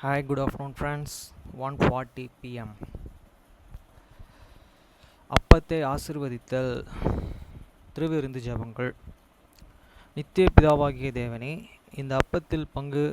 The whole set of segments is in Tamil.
Hi, good afternoon, friends. 1:40 p.m. அப்பத்தை ஆசிர்வதித்தல். திருவிருந்து ஜெபங்கள். நித்திய பிதாவாகிய தேவனே, இந்த அப்பத்தில் பங்கு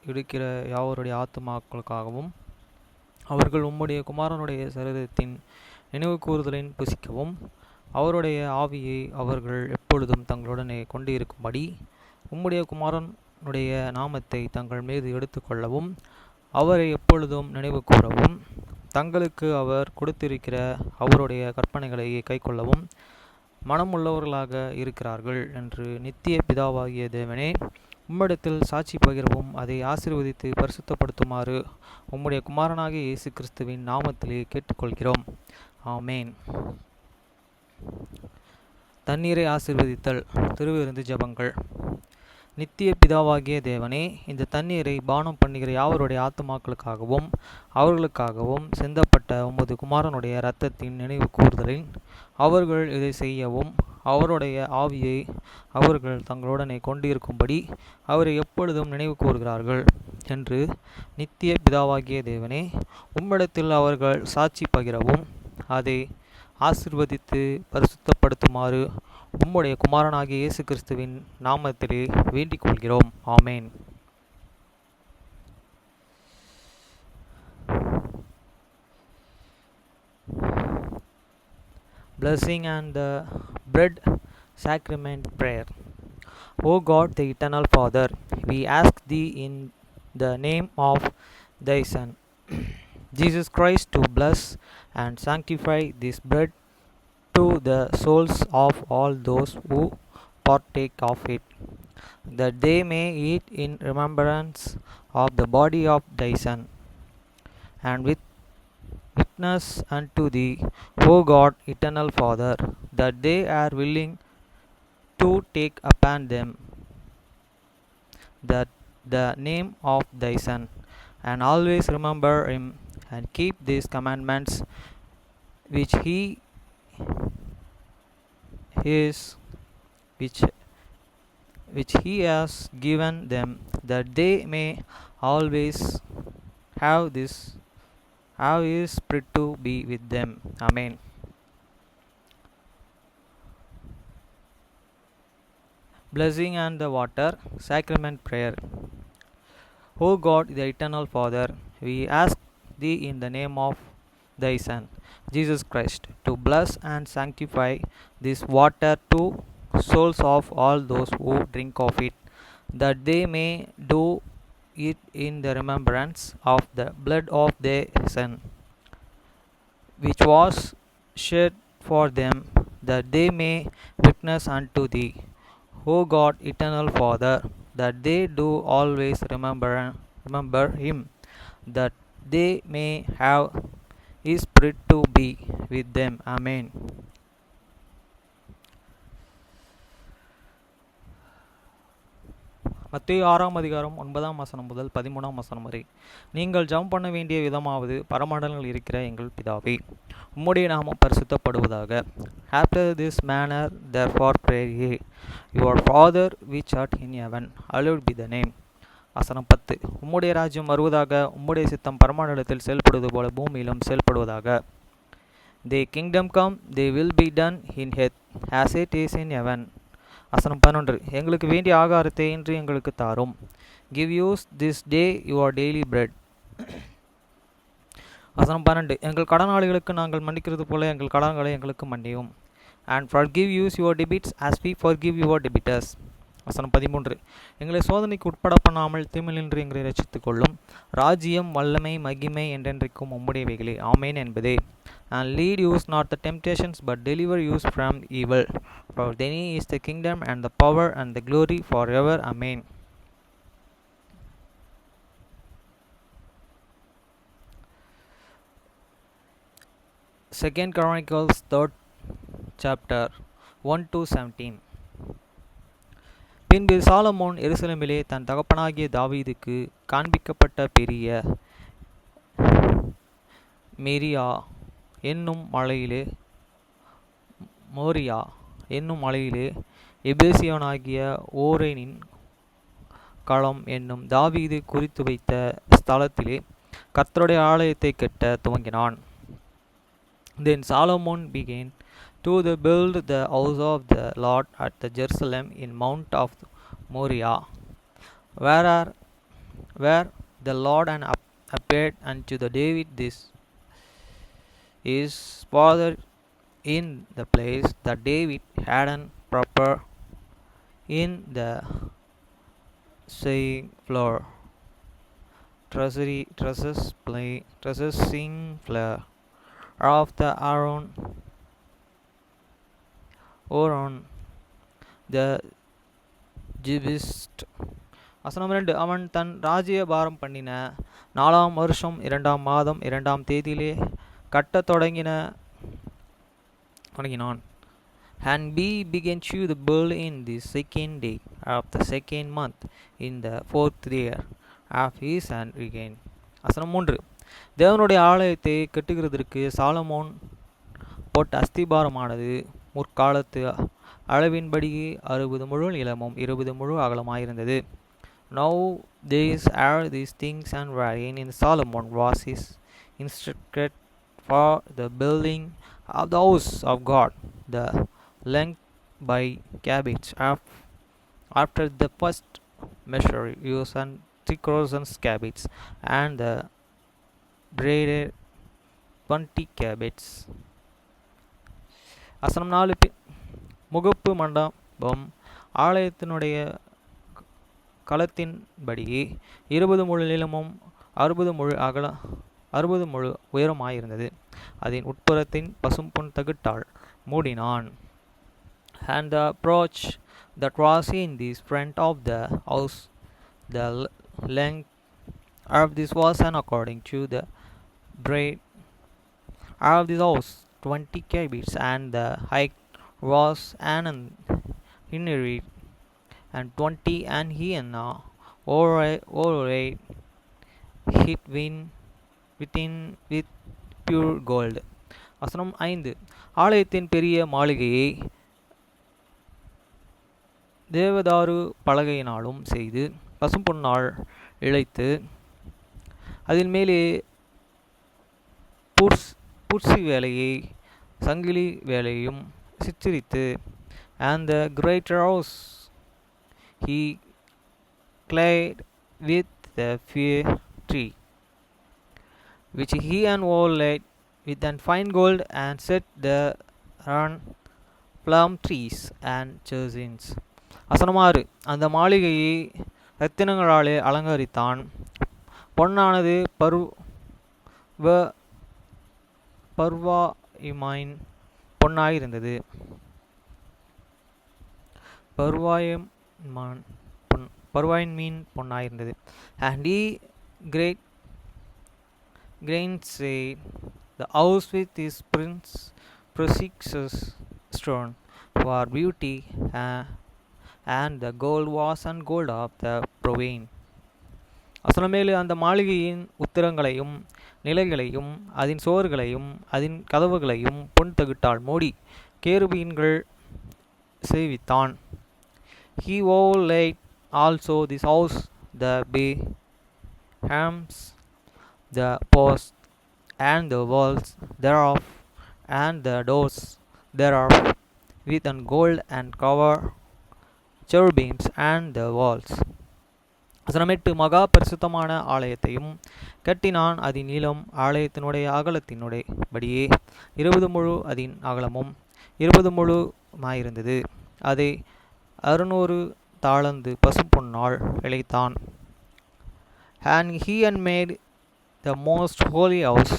எடுக்கிற யாவருடைய ஆத்துமாக்களுக்காகவும் அவர்கள் உம்முடைய குமாரனுடைய சரீரத்தின் நினைவு கூறுதலின் புசிக்கவும் அவருடைய ஆவியை அவர்கள் எப்பொழுதும் தங்களுடனே கொண்டு இருக்கும்படி உம்முடைய குமாரனுடைய நாமத்தை தங்கள் மீது எடுத்துக்கொள்ளவும் அவரை எப்பொழுதும் நினைவு கூறவும் தங்களுக்கு அவர் கொடுத்திருக்கிற அவருடைய கற்பனைகளை கைக்கொள்ளவும் மனமுள்ளவர்களாக இருக்கிறார்கள் என்று நித்திய பிதாவாகிய தேவனே, உம்மிடத்தில் சாட்சி பகிரவும் அதை ஆசீர்வதித்து பரிசுத்தப்படுத்துமாறு உம்முடைய குமாரனாகிய இயேசு கிறிஸ்துவின் நாமத்திலே கேட்டுக்கொள்கிறோம். ஆமேன். தண்ணீரை ஆசீர்வதித்தல். திருவிருந்து ஜெபங்கள். நித்திய பிதாவாகிய தேவனே, இந்த தண்ணீரை பானம் பண்ணுகிற யாவருடைய ஆத்துமாக்களுக்காகவும் அவர்களுக்காகவும் சிந்தப்பட்ட உமது குமாரனுடைய இரத்தத்தின் நினைவு கூர்தலில் அவர்கள் இதை செய்யவும் அவருடைய ஆவியை அவர்கள் தங்களுடனே கொண்டிருக்கும்படி அவரை எப்பொழுதும் நினைவு கூறுகிறார்கள் என்று நித்திய பிதாவாகிய தேவனே, உம்மிடத்தில் அவர்கள் சாட்சி பகிரவும் அதை ஆசீர்வதித்து பரிசுத்தப்படுத்துமாறு உம்முடைய குமாரனாகிய இயேசு கிறிஸ்துவின் நாமத்திலே வேண்டிக் கொள்கிறோம். ஆமேன். Blessing and the bread sacrament prayer. O God, the eternal Father, we ask thee in the name of thy Son, Jesus Christ, to bless and sanctify this bread to the souls of all those who partake of it, that they may eat in remembrance of the body of thy Son, and with witness unto thee, O God, eternal Father, that they are willing to take upon them that the name of thy Son, and always remember him, and keep these commandments which he is which he has given them, that they may always have his spirit to be with them. Amen. Blessing and the water sacrament prayer. O God, the eternal Father, we ask thee in the name of thy Son, Jesus Christ, to bless and sanctify this water to souls of all those who drink of it, that they may do it in the remembrance of the blood of their Son, which was shed for them, that they may witness unto thee, O God, eternal Father, that they do always remember him, that they may have his spirit to be with them. Amen. மத்தேயு 6 அதிகாரம் 9 முதல் 13 வரை. நீங்கள் ஜெபம் பண்ண வேண்டிய விதமாவது, பரமண்டலங்களில் இருக்கிற எங்கள் பிதாவே, உம்முடைய நாமம் பரிசுத்தப்படுவதாக. After this manner therefore pray ye, your Father which art in heaven, hallowed be the name. வசனம் 10. உம்முடைய ராஜ்யம் வருவதாக, உம்முடைய சித்தம் பரமண்டலத்தில் செயல்படுவது போல பூமியிலும் செயல்படுவதாக. Thy kingdom come, thy will be done in earth as it is in heaven. வசனம் 11. எங்களுக்கு வேண்டிய ஆகாரத்தை இன்று எங்களுக்கு தாரும். Give us this day your daily bread. வசனம் 12. எங்கள் கடனாளிகளுக்கு நாங்கள் மன்னிக்கிறது போல எங்கள் கடன்களை எங்களுக்கு மன்னியும். And forgive us your debts as we forgive your debtors. வசனம் 13. எங்களை சோதனைக்கு உட்பட பண்ணாமல் தீமையினின்று எங்களை ரட்சித்துக் கொள்ளும். ராஜ்யம், வல்லமை, மகிமை என்றென்றைக்கும் உம்முடையவைகளே. ஆமேன் என்பதே. And lead us not the temptations, but deliver us from evil. For thine is the kingdom and the power and the glory forever. Amen. Second Chronicles 3rd chapter 1-17. பின்பு சாலமோன் எருசலேமிலே தன் தகப்பனாகிய தாவீதுக்கு காண்பிக்கப்பட்ட பெரிய மோரியா என்னும் மலையிலே எபேசியனாகிய ஓரேனின் களம் என்னும் தாவீது குறித்து வைத்த ஸ்தலத்திலே கர்த்தருடைய ஆலயத்தை கட்ட துவங்கினான். Then Solomon began to build the house of the Lord at the Jerusalem in Mount of Moriah, where the Lord and appeared unto the David this his father in the place that David had prepared in the saying floor tresessing floor of the Aaron the Jebusite. வசனம் 2. அவன் தன் ராஜ்யபாரம் பண்ணின 4ஆம் வருஷம் 2ஆம் மாதம் 2ஆம் தேதியிலே கட்டத் தொடங்கினான். And he began to build in the second day of the second month in the 4th year of his reign. வசனம் 3. தேவனுடைய ஆலயத்தை கட்டுகிறதற்கு சாலமோன் போட்ட அஸ்திபாரமானது முற்காலத்து அளவின்படியே 60 முழ நீளமும் 20 முழ அகலமாயிருந்தது. Now these are these things and wherein in Solomon was his instructed for the building of the house of God, the length by cubits after the first measure used and 3 cubits, and the breadth 20 cubits. வசனம் 4. முகப்பு மண்டபம் ஆலயத்தினுடைய களத்தின்படியே 20 முழ நீளமும் 60 முழ உயரமாயிருந்தது. அதன் உட்புறத்தின் பசும்பொன் தகட்டால் மூடினான். And the approach that was in the front of the house, the length of this was according to the breadth of this house 20 cubits, and the height was an inherit and 20 and he and over hit within with pure gold. வசனம் 5. ஆலயத்தின் பெரிய மாளிகையை தேவதாரு பலகையினாலும் செய்து பசும்பொன்னால் இழைத்து அதில் மேலே புர்சி வேலையை சங்கிலி வேலையும் சித்தரித்து and the greater house he clad with the fir tree which he and all laid with an fine gold, and set the plum trees and chersins. வசனம் 6. அந்த மாளிகையை ரத்தினங்களாலே அலங்கரித்தான். பொன்னானது பர்வாயிமைன் பொன்னாயிருந்தது. பர்வாயின் மீன் பொன்னாயிருந்தது. And he gainsayed the house with his precious stone for beauty, and the gold was and gold of the provine. வசனமேலு அந்த மாளிகையின் உத்திரங்களையும் நிலைகளையும் அதன் சுவர்களையும் அதன் கதவுகளையும் பொன் தகுட்டால் மூடி கேருபீன்கள் செய்வித்தான். He overlaid also this house the beams, the posts, and the walls thereof, and the doors thereof with gold, and cover cherubims and the walls. வசனம் 8. மகா பரிசுத்தமான ஆலயத்தையும் கட்டினான். அதன் நீளம் ஆலயத்தினுடைய அகலத்தினுடைய படியே 20 முழு அதன் அகலமும் 20 முழுமாயிருந்தது. அதை 600 தாளந்து பசும்பொன்னால் இழைத்தான். And he made the most holy house,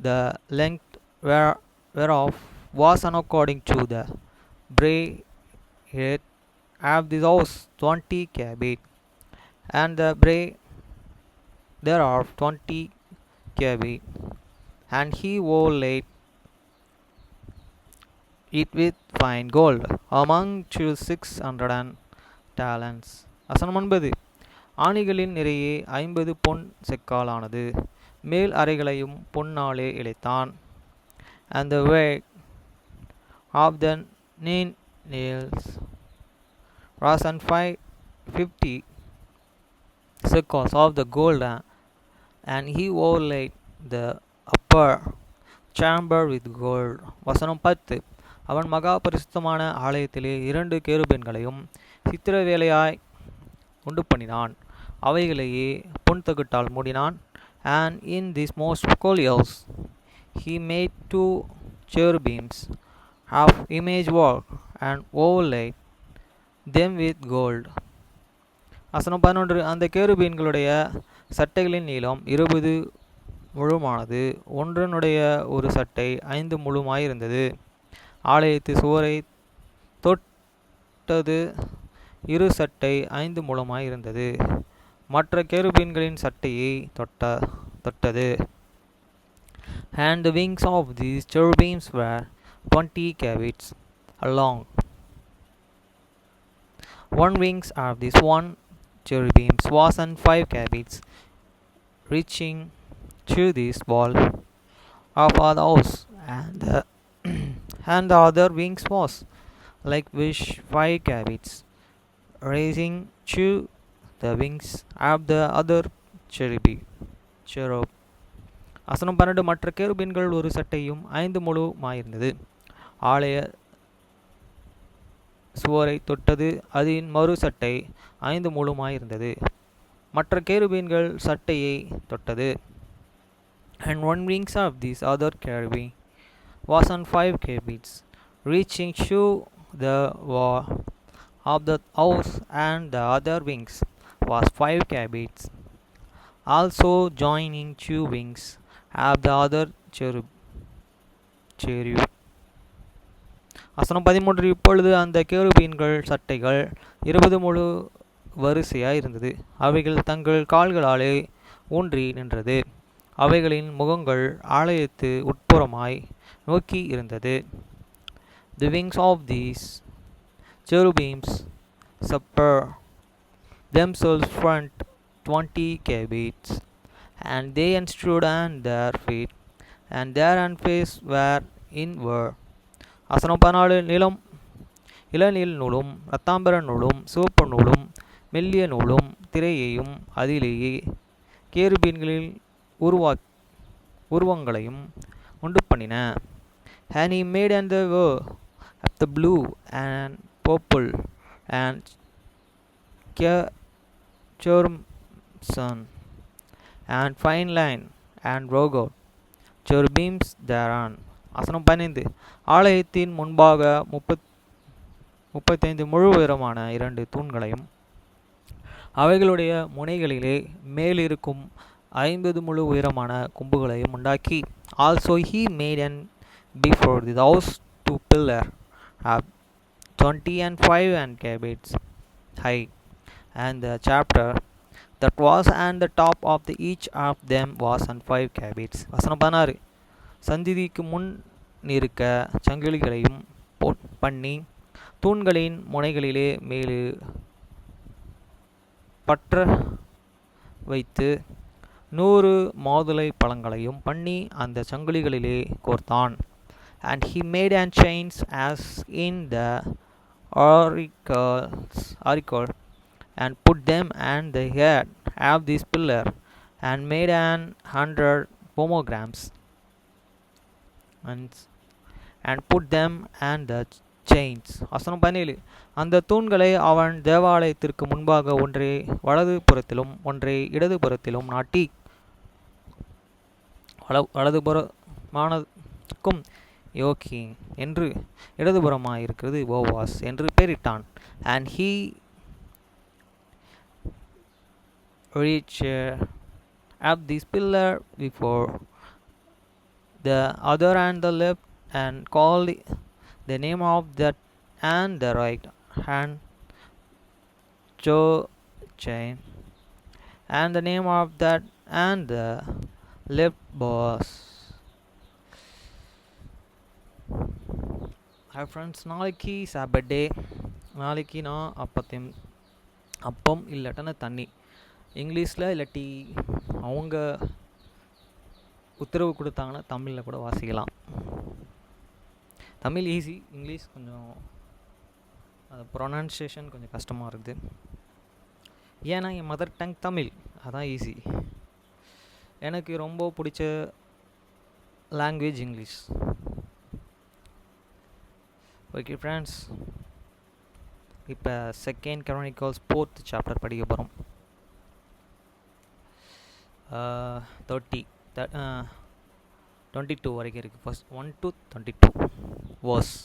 the length whereof was according to the breadth of this house 20 cubits, and the breadth thereof 20 cubits, and he overlaid it with fine gold among 600 talents. வசனம் 9. ஆணிகளின் நிறையே 50 பொன் செக்காலானது. மேல் அறைகளையும் பொன்னாலே இழைத்தான். And the weight of the nails was 50 shekels of the gold, and he overlaid the upper chamber with gold. வசனம் 10. அவன் மகா பரிசுத்தமான ஆலயத்திலே 2 கேருபீன்களையும் சித்திர வேலையாய் உண்டு பண்ணினான், அவைகளையே பொன்தகட்டால் மூடினான். And in this most holy house he made 2 cherubims of image work and overlaid them with gold. வசனம் 11. அந்த கேருபீன்களுடைய சட்டைகளின் நீளம் 20 முழுமானது, ஒன்றனுடைய ஒரு சட்டை 5 முழுமாயிருந்தது. ஆலயத்து சுவரை தொட்டது இரு சட்டை 5 முழமாயிருந்தது. மற்ற கேருபீன்களின் சட்டையை தொட்டது. And the wings of these cherubims were 20 cubits long. One wings of this one cherubims was on 5 cubits, reaching to this wall of the house, and the other wings was like which 5 cubits, raising to the wings of the other cherub. வசனம் 12. மற்ற கேருபீன்கள் ஒரு சட்டையும் 5 முழுமாயிருந்தது. ஆலய சுவரை தொட்டது, அதன் மறு சட்டை 5 முழுமாயிருந்தது. மற்ற கேருபீன்கள் சட்டையை தொட்டது. And one wings of this other cherubim was on 5 cubits, reaching to the wall of the house, and the other wings was 5 cubits, also joining 2 wings of the other cherub. வசனம் 13. இப்பொழுது அந்த கேருபீன்கள் சட்டைகள் 20 முழு வரிசையாய் இருந்தது. அவைகள் தங்கள் கால்களாலே ஊன்றி நின்றது. அவைகளின் முகங்கள் ஆலயத்து உட்புறமாய் நோக்கி இருந்தது. The wings of these cherubims separate themselves front 20 cubits, and they stood on their feet, and their face were inward. வசனம் 14. இளநீல் நூலும் இரத்தாம்பர நூலும் சிவப்பு நூலும் மெல்லிய நூலும் திரையையும் அதிலேயே கேருபீன்களில் உருவங்களையும் உண்டு பண்ணின. And he made and the were of the blue and purple and cherubim and fine line and rogot cherubims thereon. வசனம் 15. ஆலயத்தின் முன்பாக 35 முழு உயரமான 2 தூண்களையும் அவைகளுடைய முனைகளிலே மேலிருக்கும் 50 முழு உயரமான கொம்புகளையும் உண்டாக்கி, also he made and before the house 2 pillars of 20 and 5 and cubits high, and the chapter that was on the top of each of them was on 5 cubits. வசனம் 16. சந்திதிக்கு முன் நிற்க சங்கிலிகளையும் பண்ணி தூண்களின் முனைகளிலே மேலு பற்ற வைத்து 100 மாதுளை பழங்களையும் பண்ணி அந்த சங்கிலிகளிலே கோர்த்தான். And he made and chains as in the oracle, and put them and the head of this pillar, and made 100 pomegranates, and put them and the chains. வசனம் 17. அந்த தூண்களை அவன் தேவாலயத்திற்கு முன்பாக ஒன்றை வலது புறத்திலும் ஒன்றை இடது புறத்திலும் நாட்டி, வலதுபுறமானதுக்கும் யோகி என்று இடதுபுறமாயிருக்கிறது போவாஸ் என்று பெயரிட்டான். And he reached up this pillar before the other and the left, and called the name of that and the right hand Jochain, and the name of that and the left Boaz. Hi friends, நாளைக்கு சாபர்டே. நாளைக்கு நான் அப்பம் இல்லாட்டனா தண்ணி இங்கிலீஷில் இல்லாட்டி அவங்க உத்தரவு கொடுத்தாங்கன்னா தமிழில் கூட வாசிக்கலாம். தமிழ் ஈஸி, இங்கிலீஷ் கொஞ்சம் அது ப்ரொனன்சியேஷன் கொஞ்சம் கஷ்டமாக இருக்குது. ஏன்னா என் மதர் டங் தமிழ், அதான் ஈஸி. எனக்கு ரொம்ப பிடிச்ச லாங்குவேஜ் இங்கிலீஷ். ஓகே ஃப்ரெண்ட்ஸ், இப்போ செகண்ட் Chronicles 4th சாப்டர் படிக்க போகிறோம். 22 வரைக்கும் இருக்குது. First 1 to 22 verse.